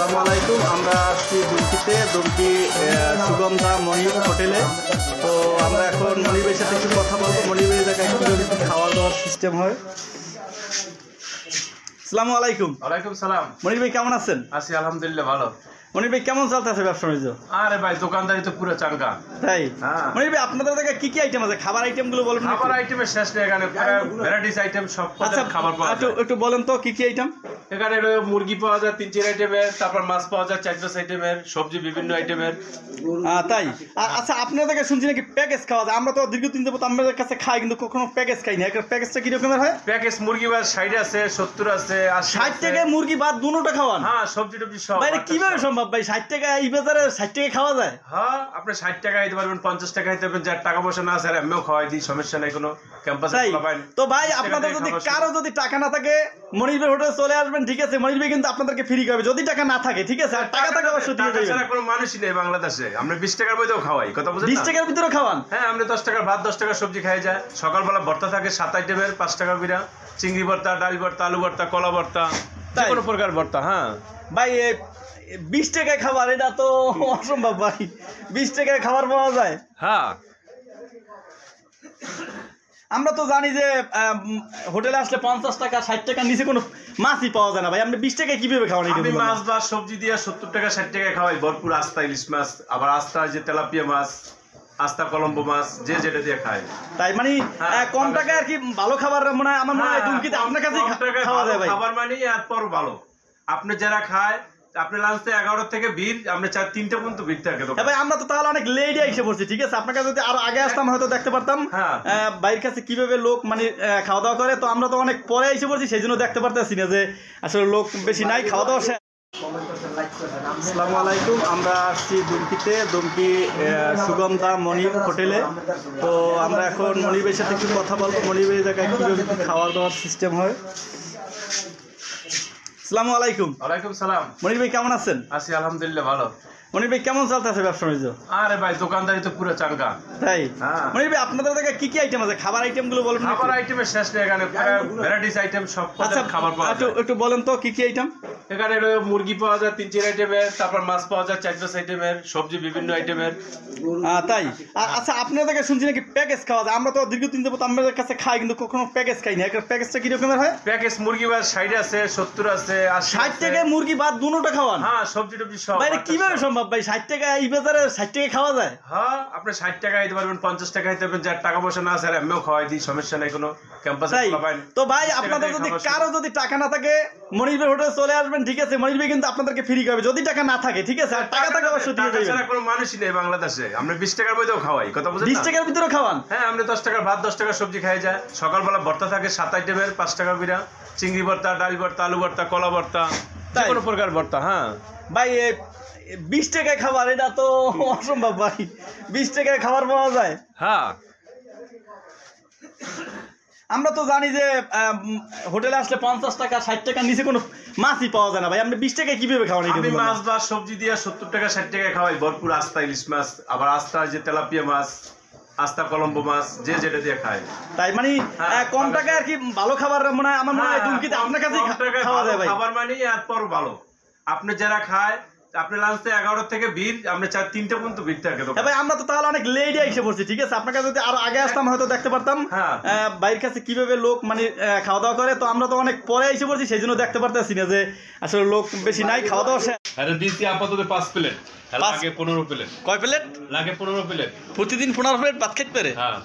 আসসালামু আলাইকুম। আমরা আসছি দুমকিতে, দুমকি সুগন্ধা মনির হোটেলে। তো আমরা এখন মনির ভাইয়ের সাথে একটু কথা বলবো, মনির ভাইয়ের জায়গায় কীভাবে খাওয়া দাওয়ার সিস্টেম হয়। আসসালামু আলাইকুম। ওয়ালাইকুম সালাম। মনির ভাই কেমন আছেন? আছি আলহামদুলিল্লাহ ভালো। মনির ভাই কেমন চলতেছে ব্যবসা বাণিজ্য? আরে ভাই দোকানদারি তো পুরো চাঙ্গা। তাই? হ্যাঁ। মনির ভাই আপনাদের জায়গায় কি কি আইটেম আছে? খাবার আইটেমগুলো বলেন। খাবার আইটেমের শেষ নেই এখানে, ভ্যারাইটিস আইটেম সব খাবার পাওয়া যায়। একটু বলেন তো কি কি আইটেম? এখানে মুরগি পাওয়া যায় 3-4 আইটেমের, তারপর মাছ পাওয়া যায় 4-5 আইটেমের, সবজি বিভিন্ন আইটেমের। তাই? আচ্ছা, আপনাদের কাছে শুনছি নাকি প্যাকেজ খাওয়া যায়। আমরা তো দীর্ঘদিন যাবত আমাদের কাছে খাই, কিন্তু কখনো প্যাকেজ খাই না। একটা প্যাকেজটা কি রকমের হয়? প্যাকেজ মুরগি ভাত 60 আছে, 70 আছে, 60 টাকায় মুরগি ভাত দুটোটা খাওয়ান? হ্যাঁ, সবজি টবজি সব। ভাই কিভাবে সম্ভব ভাই? 60 টাকা এই বাজারে 60 টাকা খাওয়া যায়? হ্যাঁ, আপনি 60 টাকা দিতে পারবেন, 50 টাকা দিতে পারবেন, যার টাকা পয়সা না আছে আর আমিও খাওয়াই দিই, সমস্যা নাই কোনো। ক্যাম্পাসে খোলাবেন। তো ভাই আপনাদের যদি কারো যদি টাকা না থাকে মনির ভাই হোটেলে চলে আসবেন, ঠিক আছে? মনির ভাই কিন্তু আপনাদেরকে ফ্রি খাবে যদি টাকা না থাকে, ঠিক আছে? আর টাকা থাকে অবশ্যই দিয়ে দেবেন। তাছাড়া কোনো মানুষই নেই বাংলাদেশে। আমরা 20 টাকার মধ্যেও খাওয়াই, কথা বুঝেন না? 20 টাকার ভিতরে খাওয়ান? হ্যাঁ, আমরা 10 টাকার ভাত 10 টাকার সবজি খাই যায়। সকালবেলা ভর্তা থাকে 7 আইটেমের, 5 টাকা বিরা। চিংড়ি ভর্তা, ডাল ভর্তা, আলু ভর্তা, কলা ভর্তা, যে কোনো প্রকার ভর্তা। হ্যাঁ ভাই, 20 টাকায় খাবার, এটা তো অসম্ভব ভাই। 20 টাকায় খাবার পাওয়া যায়? হ্যাঁ, আমরা তো জানি যে হোটেলে আসলে 50 টাকা 60 টাকার নিচে কোনো মাছই পাওয়া যায় না ভাই। আপনি 20 টাকায় কিভাবে খাওয়ান? আমি মাছ বা সবজি দিয়ে 70 টাকা 60 টাকা খাওয়াই। ভরপুর আস্তা ইলিশ মাছ, আবার আস্তা যে তেলাপিয়া মাছ, আস্তা কলম্বো মাছ, যে যেটা দিয়ে খায়। তাই মানে কম টাকায় আর কি ভালো খাবার মনে হয়। আমার মনে হয় দুমকিতে আপনার কাছে খাওয়া যায় ভাই। খাবার মানে এরপর ভালো। আপনি যারা খায়, আপনি লাঞ্চে 11 থেকে ভিড়, আপনি 3টা পর্যন্ত ভিড় থাকে। ভাই আমরা তো তাহলে অনেক লেটে এসে পড়ছি, ঠিক আছে? আপনার কাছে যদি আরো আগে আসতাম হয়তো দেখতে পারতাম বাইরের কাছে কিভাবে লোক মানে খাওয়া দাওয়া করে। তো আমরা তো অনেক পরে এসে পড়ছি, সেই জন্য দেখতে পারতেছি না যে আসলে লোক বেশি নাই, খাওয়া দাওয়া শেষ। আসসালামু আলাইকুম। আমরা আসছি দুমকিতে, দুমকি সুগন্ধা মনির হোটেলে। তো আমরা এখন মনির ভাইয়ের সাথে একটু কথা বলবো, মনির ভাইয়ের জায়গায় কীভাবে খাওয়া দাওয়ার সিস্টেম হয়। আসসালামু আলাইকুম। ওয়ালাইকুম সালাম। মনির ভাই কেমন আছেন? আছি আলহামদুলিল্লাহ ভালো। মনির ভাই কেমন চলতেছে ব্যবসা বাণিজ্য? আরে ভাই দোকানদারি তো পুরো চাঙ্গা। তাই? হ্যাঁ। মনির ভাই আপনাদের জায়গায় কি কি আইটেম আছে? খাবার আইটেমগুলো বলেন। খাবার আইটেমের শেষ নেই এখানে, ভ্যারাইটিস আইটেম সব খাবার পাওয়া যায়। একটু বলেন তো কি কি আইটেম? এখানে মুরগি পাওয়া যায় 3-4 আইটেমের, তারপর মাছ পাওয়া যায় 4-5 আইটেমের, সবজি বিভিন্ন আইটেমের। তাই? আচ্ছা, আপনাদের কাছে শুনছি নাকি প্যাকেজ খাওয়া যায়। আমরা তো দীর্ঘদিন যাবত আমাদের কাছে খাই, কিন্তু কখনো প্যাকেজ খাই না। একটা প্যাকেজটা কি রকমের হয়? প্যাকেজ মুরগি ভাত 60 আছে, 70 আছে, 60 টাকায় মুরগি ভাত দুটোটা খাওয়ান? হ্যাঁ, সবজি টবজি সব। ভাই কিভাবে সম্ভব ভাই? 60 টাকা এই বাজারে 60 টাকা খাওয়া যায়? হ্যাঁ, আপনি 60 টাকা দিতে পারবেন, 50 টাকা দিতে পারবেন, যার টাকা পয়সা না আছে আর আমিও খাওয়াই দিই, সমস্যা নাই কোনো। ক্যাম্পাসে খোলাবেন। তো ভাই আপনাদের যদি কারো যদি টাকা না থাকে মনির ভাই হোটেলে চলে আসবেন, ঠিক আছে? মনির ভাই কিন্তু আপনাদেরকে ফ্রি খাবে যদি টাকা না থাকে, ঠিক আছে? আর টাকা থাকে অবশ্যই দিয়ে দেবেন। তাছাড়া কোনো মানুষই নেই বাংলাদেশে। আমরা 20 টাকার মধ্যেও খাওয়াই, কথা বুঝেন না? 20 টাকার ভিতরে খাওয়ান? হ্যাঁ, আমরা 10 টাকার ভাত 10 টাকার সবজি খাই যায়। সকালবেলা ভর্তা থাকে 7 আইটেমের, 5 টাকা বিরা। চিংড়ি ভর্তা, ডাল ভর্তা, আলু ভর্তা, কলা ভর্তা, যে কোনো প্রকার ভর্তা। হ্যাঁ ভাই, 20 টাকায় খাবার, এটা তো অসম্ভব ভাই। 20 টাকায় খাবার পাওয়া যায়? হ্যাঁ, আমরা তো জানি যে হোটেলে আসলে 50 টাকা 60 টাকার নিচে কোনো মাছই পাওয়া যায় না ভাই। আপনি 20 টাকায় কিভাবে খাওয়ান? আমি মাছ বা সবজি দিয়ে 70 টাকা 60 টাকা খাওয়াই। ভরপুর আস্তা ইলিশ মাছ, আবার আস্তা যে তেলাপিয়া মাছ, আস্তা কলম্বো মাছ, যে যেটা দিয়ে খায়। তাই মানে কম টাকায় আর কি ভালো খাবার মনে হয়। আমার মনে হয় দুমকিতে আপনার কাছে খাওয়া যায় ভাই। খাবার মানে এরপর ভালো। আপনি যারা খায়, আপনি লাঞ্চে 11 থেকে ভিড়, আপনি 3টা পর্যন্ত ভিড় থাকে। ভাই আমরা তো তাহলে অনেক লেটে এসে পড়ছি, ঠিক আছে? আপনার কাছে যদি আরো আগে আসতাম হয়তো দেখতে পারতাম বাইরের কাছে কিভাবে লোক মানে খাওয়া দাওয়া করে। তো আমরা তো অনেক পরে এসে পড়ছি, সেই জন্য দেখতে পারতেছি না যে আসলে লোক বেশি নাই, খাওয়া দাওয়া শেষ। আরে দিছি আপাতত 5 প্লেট, লাগে 15 প্লেট। কয় প্লেট লাগে? 15 প্লেট। প্রতিদিন 15 প্লেট ভাত খেতে পারে? হ্যাঁ।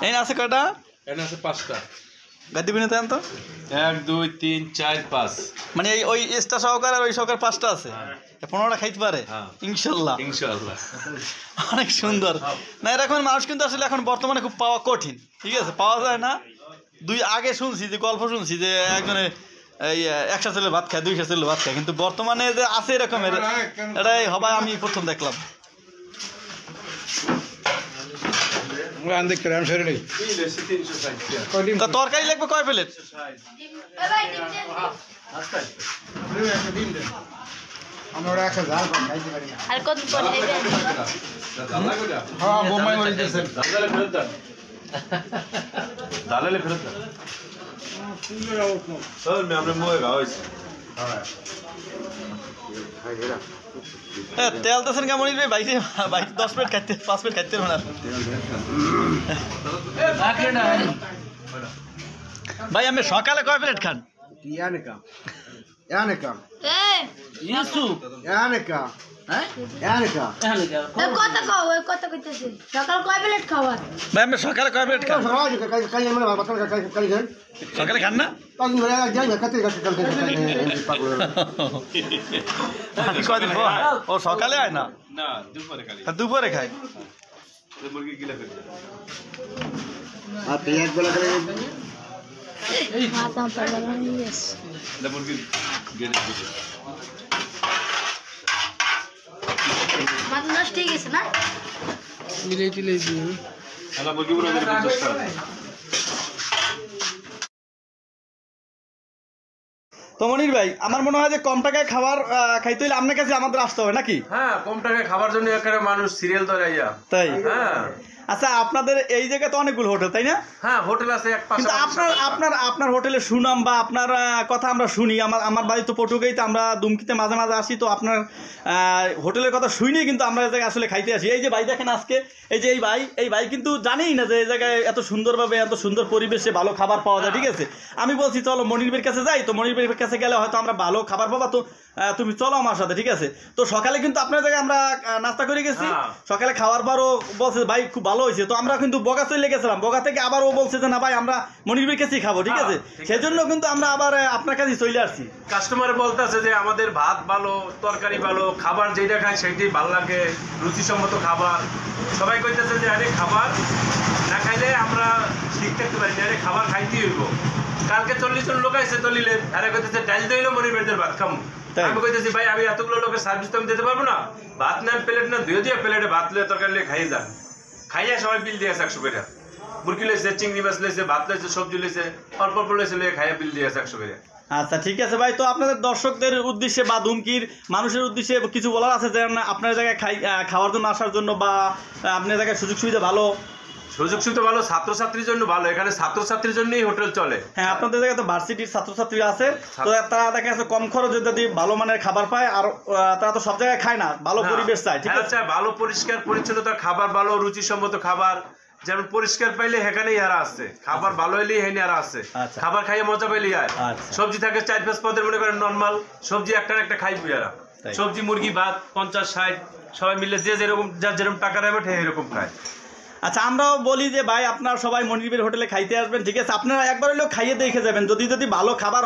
এই না আছে কয়টা? এখানে আছে 5টা। গাড়ি দিবেন তো? 1 2 3 4 5, মানে ওই এক্সট্রা সহকার আর ওই সহকার 5টা আছে। 15টা খাইতে পারে ইনশাল্লাহ। ইনশাআল্লাহ। অনেক সুন্দর। না, এরকম মানুষ কিন্তু আসলে এখন বর্তমানে খুব পাওয়া কঠিন, ঠিক আছে? পাওয়া যায় না। আগে শুনছি যে গল্প শুনছি যে একজনে এই 100 ছেলে ভাত খায়, 200 ছেলে ভাত খায়, কিন্তু বর্তমানে যে আছে এরকমের এটাই হবাই আমি প্রথম দেখলাম। তরকারি লাগবে কয় প্লেট? দালালে ফেরত তেল দিয়েছেন কেমন ভাই বাইরে বাইরে 10 মিনিট খাইতে 5 মিনিট খাইতে না ভাই আমি সকালে কয় প্লেট খান Yaneka. Yaneka. ইউসুফ Yaneka. হ্যাঁ Yaneka. কত খাও ওই কত কইতাছে সকাল কয় প্লেট খাওয়া ভাই আমি সকালে কয় প্লেট খান Kaya mana bakal kaya kan? সকালে খান না Pag wala jangan kata আমি কয়দিন পর ও সকালে আয় না না দুপুরে খালি দুপুরে খাই মুরগি গিলা করে Apa yang bola kali? মাথা পাগলা নিয়েস মুরগি গেলে মাথা নষ্ট হয়ে গেছে না আলা মুরগি পুরো 50 টাকা তো মনির ভাই আমার মনে হয় যে কম টাকায় খাবার খাইতে হলে আপনার কাছে আমাদের আসতে হবে নাকি হ্যাঁ কম টাকায় খাবার জন্য এখানে মানুষ সিরিয়াল ধরে আইয়া তাই হ্যাঁ আচ্ছা আপনাদের এই জায়গায় তো অনেকগুলো হোটেল তাই না হ্যাঁ হোটেল আছে এক পাশে কিন্তু আপনার হোটেলে সুনাম বা আপনার কথা আমরা শুনি আমার বাড়ি তো পটুয়াখালীতে আমরা দুমকিতে মাঝে মাঝে আসি তো আপনার হোটেলের কথা শুনি কিন্তু আমরা এই জায়গায় আসলে খাইতে আসি এই যে ভাই দেখেন আজকে এই যে এই ভাই কিন্তু জানেই না যে এই জায়গায় এত সুন্দরভাবে এত সুন্দর পরিবেশে ভালো খাবার পাওয়া যায় ঠিক আছে আমি বলছি চলো মনির ভাইয়ের কাছে যাই তো মনির ভাইয়ের কাছে গেলে হয়তো আমরা ভালো খাবার পাবো তো তুমি চলো আমার সাথে ঠিক আছে তো সকালে কিন্তু আপনার জায়গায় আমরা নাস্তা করে গেছি সকালে খাওয়ার পরও বলছে ভাই খুব ভালো হয়েছে তো আমরা কিন্তু বগা চলে গেছিলাম বগা থেকে আবার ও বলছে যে না ভাই আমরা মনির ভাইয়ের কাছেই খাবো ঠিক আছে সেজন্য কিন্তু আমরা আবার আপনার কাছেই চলে আসছি কাস্টমার বলতেছে যে আমাদের ভাত ভালো তরকারি ভালো খাবার যেটা খায় সেইটাই ভালো লাগে রুচিসম্মত খাবার সবাই কইতেছে যে আরে খাবার না খাইলে আমরা ঠিক থাকতে পারি না আরে খাবার খাইতেই হইব কালকে 40 জন লোক আইছে দলিলে আরে কইতেছে ডাল দইলো মনির ভাইদের ভাত খামু আমি কইতেছি ভাই আমি এতগুলো লোকের সার্ভিস তো আমি দিতে পারবো না ভাত নেন প্লেট না দিয়ে প্লেটে ভাত লয়ে তরকারি লয়ে খাইয়ে যান খাইয়া সবাই বিল দিয়ে 100 করে মুরগি লইছে চিংড়ি মাছ লইছে ভাত লইছে সবজি লইছে অল্প অল্প লইছে লয়ে খাইয়া বিল দিয়ে 100 করে আচ্ছা ঠিক আছে ভাই তো আপনাদের দর্শকদের উদ্দেশ্যে বা দুমকির মানুষের উদ্দেশ্যে কিছু বলার আছে যে আপনার জায়গায় খাওয়ার জন্য আসার জন্য বা আপনার জায়গায় সুযোগ সুবিধা ভালো সুযোগ সুবিধা ভালো ছাত্রছাত্রীর জন্য ভালো এখানে ছাত্রছাত্রীর জন্যই হোটেল চলে হ্যাঁ আপনাদের জায়গায় তো ভার্সিটির ছাত্রছাত্রী আছে তো তারা দেখা যাচ্ছে কম খরচে যদি ভালো মানের খাবার পায় আর তারা তো সব জায়গায় খায় না ভালো পরিবেশ চায় ঠিক আছে ভালো পরিষ্কার পরিচ্ছন্নতা খাবার ভালো রুচিসম্মত খাবার যেমন পরিষ্কার পাইলে সেখানেই হারা আছে খাবার ভালো হইলেই হেনে হারা আছে খাবার খাইয়ে মজা পাইলেই আর সবজি থাকে 4-5 পদের মনে করেন নর্মাল সবজি একটা একটা খাই বুঝারা সবজি মুরগি ভাত 50-60 সবাই মিলে যে যেরকম যার যেরকম টাকা নেবে এরকম খায় আচ্ছা আমরাও বলি যে ভাই আপনারা সবাই মনির ভাইয়ের হোটেলে খাইতে আসবেন ঠিক আছে আপনারা একবার হলেও খাইয়ে দেখে যাবেন যদি ভালো খাবার